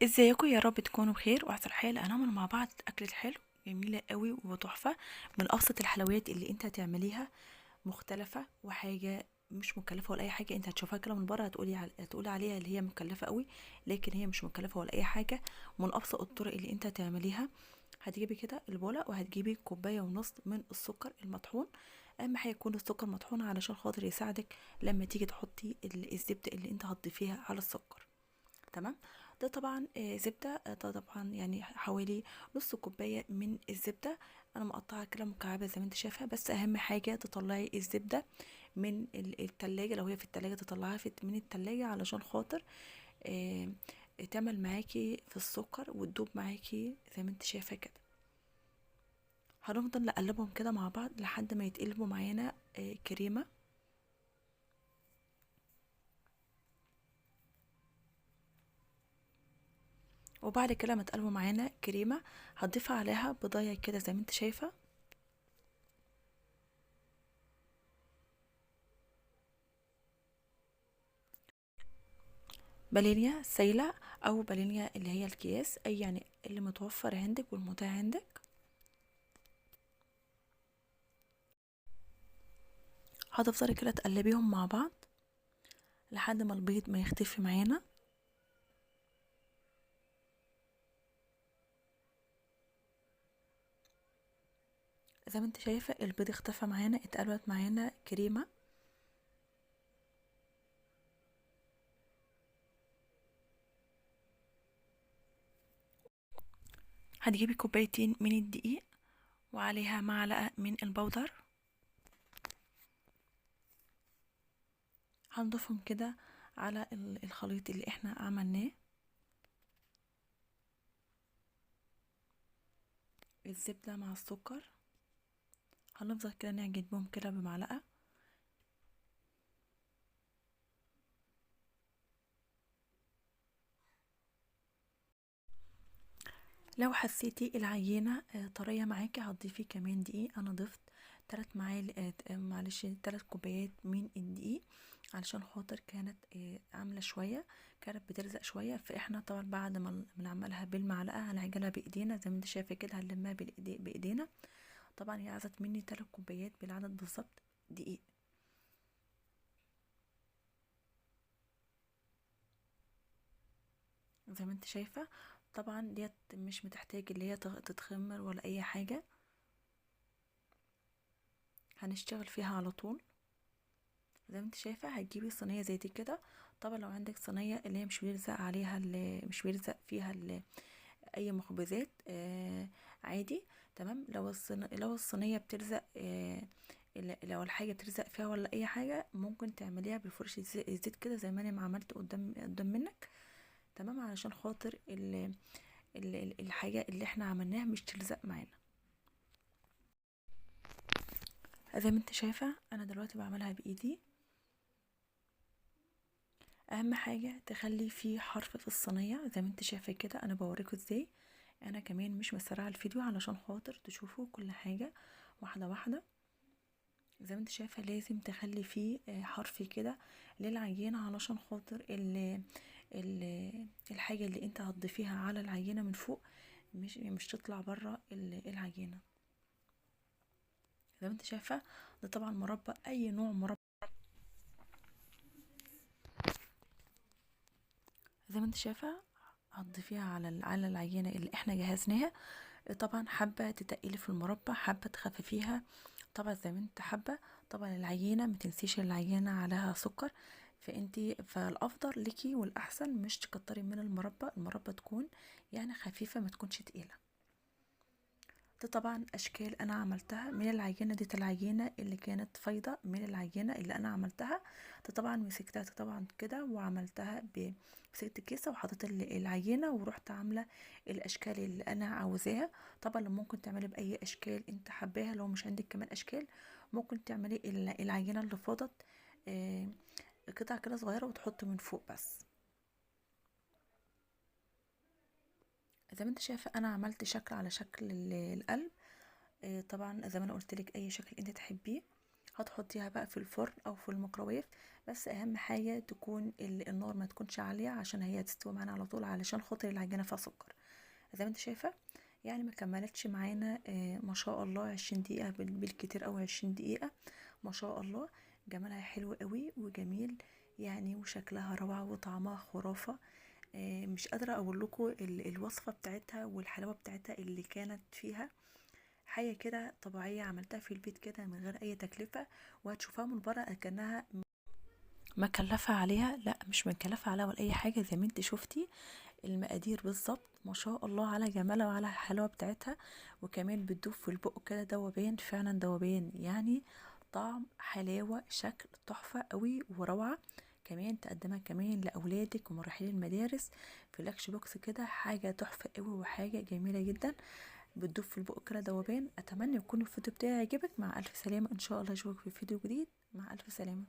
ازيكم؟ يا رب تكونوا بخير واحسن حال. هنعمل مع بعض اكلة حلو جميلة قوي وتحفة، من ابسط الحلويات اللي انت هتعمليها، مختلفة وحاجة مش مكلفة ولا اي حاجة. انت هتشوفها كده من بره هتقولي عليها اللي هي مكلفة قوي، لكن هي مش مكلفة ولا اي حاجة. من ابسط الطرق اللي انت هتعمليها، هتجيبي كده البولة وهتجيبي كوباية ونص من السكر المطحون. اهم حاجة يكون السكر مطحون علشان خاطر يساعدك لما تيجي تحطي الزبدة اللي انت هتضيفيها على السكر. تمام. ده طبعا زبدة، ده طبعا يعني حوالي نص كوباية من الزبدة. انا مقطعة كده مكعبة زي ما انت شايفة، بس اهم حاجة تطلعي الزبدة من التلاجة. لو هي في التلاجة تطلعها من التلاجة علشان خاطر آه، تعمل معاكي في السكر وتدوب معاكي زي ما انت شايفة كده. هنفضل نقلبهم كده مع بعض لحد ما يتقلبوا معانا كريمة. وبعد كده ما تقلبوا معانا كريمة، هتضيفي عليها بضايه كده زي ما انت شايفة. بالينيا سايلة او بالينيا اللي هي الكياس، اي يعني اللي متوفر عندك والمتاح عندك. هتفضلي كده تقلبيهم مع بعض لحد ما البيض ما يختفي معانا. زي ما انت شايفة البيض اختفى معانا، اتقلبت معانا كريمة. هتجيبي كوبايتين من الدقيق وعليها معلقة من البودر، هنضيفهم كده على الخليط اللي احنا عملناه. الزبدة مع السكر، هنفضل كده نعجن بهم كده بمعلقة. لو حسيتي العجينة طرية معاكي هتضيفي كمان دقيق. انا ضفت 3 معالق، معلش 3 كوبايات من الدقيق، علشان خاطر كانت عاملة شوية، كانت بتلزق شوية. فاحنا طبعا بعد ما بنعملها بالمعلقة هنعجنها بايدينا زي ما انت شايفة كده، هنلمها بايدينا. طبعا هي عايزة مني 3 كوبايات بالعدد بالظبط دقيق. زي ما انت شايفة طبعا ديت مش بتحتاج اللي هي تتخمر ولا اي حاجة، هنشتغل فيها على طول. زي ما انت شايفة هتجيبي صينية زي دي كده. طبعا لو عندك صينية اللي هي مش بيلزق عليها، اللي مش بيلزق فيها اي مخبزات عادي. تمام. لو الصينية بتلزق لو الحاجة بتلزق فيها ولا اي حاجة، ممكن تعمليها بفرشة زيت كده زي ما انا ما عملت قدام منك. تمام، علشان خاطر الحاجة اللي احنا عملناها مش تلزق معانا. زي ما انت شايفة انا دلوقتي بعملها بايدي. اهم حاجة تخلي في حرف في الصينية زي ما انت شايفة كده، انا بوريكم ازاي. انا كمان مش مسرعة الفيديو علشان خاطر تشوفوا كل حاجة واحدة واحدة. زي ما انت شايفة لازم تخلي فيه حرف كده للعجينة، علشان خاطر الحاجة اللي انت هتضيفيها على العجينة من فوق مش تطلع بره العجينة. زي ما انت شايفة ده طبعا مربى، اي نوع مربى. زي ما انت شايفة هتضيفيها على العجينة اللي احنا جهزناها. طبعا حابة تتقلي في المربى، حابة تخففيها، طبعا زي ما انت حابة. طبعا العجينة متنسيش العجينة عليها سكر، فالافضل ليكي والاحسن مش تكتري من المربى تكون يعني خفيفة، ما تكونش تقيلة. دي طبعا اشكال انا عملتها من العجينه، دي العجينه اللي كانت فايضه من العجينه اللي انا عملتها. دي طبعا مسكتها طبعا كده وعملتها مسكت كيسه وحطيت العجينه ورحت عامله الاشكال اللي انا عاوزاها. طبعا ممكن تعملي باي اشكال انت حباها، لو مش عندك كمان اشكال ممكن تعملي العجينه اللي فاضت آه، قطع كده صغيره وتحط من فوق بس. زي ما انت شايفه انا عملت شكل على شكل القلب. طبعا زي ما انا قلت لك اي شكل انت تحبيه. هتحطيها بقى في الفرن او في الميكروويف. بس اهم حاجه تكون النار ما تكونش عاليه عشان هي تستوي معانا على طول، علشان خاطر العجينه فيها سكر. زي ما انت شايفه يعني ما كملتش معانا ما شاء الله 20 دقيقه بالكتير، او 20 دقيقه. ما شاء الله جمالها حلو قوي وجميل يعني، وشكلها روعه وطعمها خرافه. مش قادره اقول لكم الوصفه بتاعتها والحلاوه بتاعتها اللي كانت فيها. حاجه كده طبيعيه عملتها في البيت كده من غير اي تكلفه، وهتشوفها من بره كأنها مكلفة عليها. لا مش مكلفة عليها ولا اي حاجة، زي ما انت شفتي المقادير بالظبط. ما شاء الله على جمالها وعلى الحلاوة بتاعتها، وكمان بتدوب في البق كده دوبان، فعلا دوبان يعني. طعم حلاوة شكل تحفة قوي وروعة. كمان تقدمها كمان لأولادك ومراحل المدارس في لاكش بوكس كده، حاجة تحفة قوي وحاجة جميلة جدا. بتدوب في البق كده دوبان. أتمنى يكون الفيديو بتاعي يعجبك. مع ألف سلامة، إن شاء الله أشوفك في فيديو جديد. مع ألف سلامة.